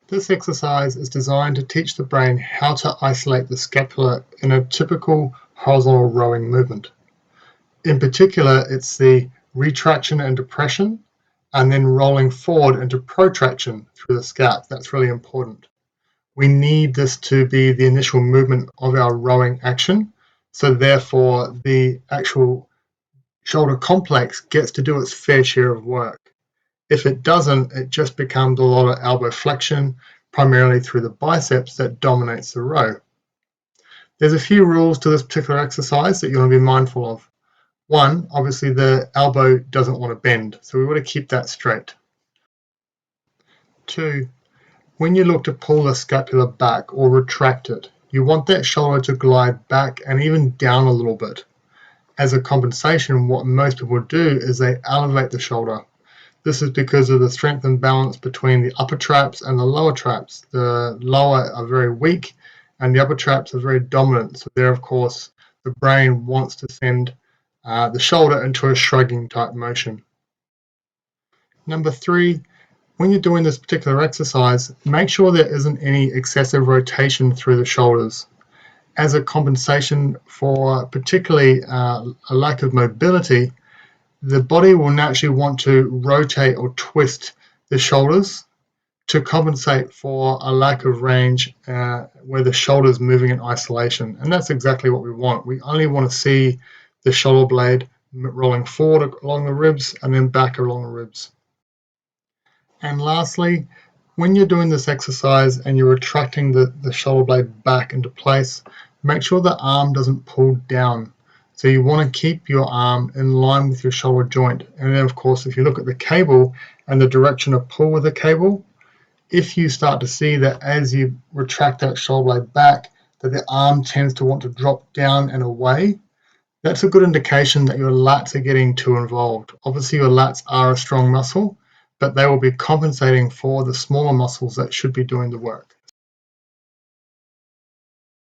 This exercise is designed to teach the brain how to isolate the scapula in a typical horizontal rowing movement. In particular, it's the retraction and depression, and then rolling forward into protraction through the scap. That's really important. We need this to be the initial movement of our rowing action, so therefore the actual shoulder complex gets to do its fair share of work. If it doesn't, it just becomes a lot of elbow flexion, primarily through the biceps, that dominates the row. There's a few rules to this particular exercise that you want to be mindful of. One, obviously the elbow doesn't want to bend, so we want to keep that straight. Two, when you look to pull the scapula back or retract it, you want that shoulder to glide back and even down a little bit. As a compensation, what most people do is they elevate the shoulder. This is because of the strength and balance between the upper traps and the lower traps. The lower are very weak and the upper traps are very dominant. So there, of course, the brain wants to send the shoulder into a shrugging type motion. Number three, when you're doing this particular exercise, make sure there isn't any excessive rotation through the shoulders. As a compensation for particularly a lack of mobility, the body will naturally want to rotate or twist the shoulders to compensate for a lack of range where the shoulder is moving in isolation. And that's exactly what we want. We only want to see the shoulder blade rolling forward along the ribs and then back along the ribs. And lastly, when you're doing this exercise and you're retracting the shoulder blade back into place, make sure the arm doesn't pull down. So you want to keep your arm in line with your shoulder joint. And then, of course, if you look at the cable and the direction of pull with the cable, if you start to see that as you retract that shoulder blade back, that the arm tends to want to drop down and away, that's a good indication that your lats are getting too involved. Obviously, your lats are a strong muscle, but they will be compensating for the smaller muscles that should be doing the work.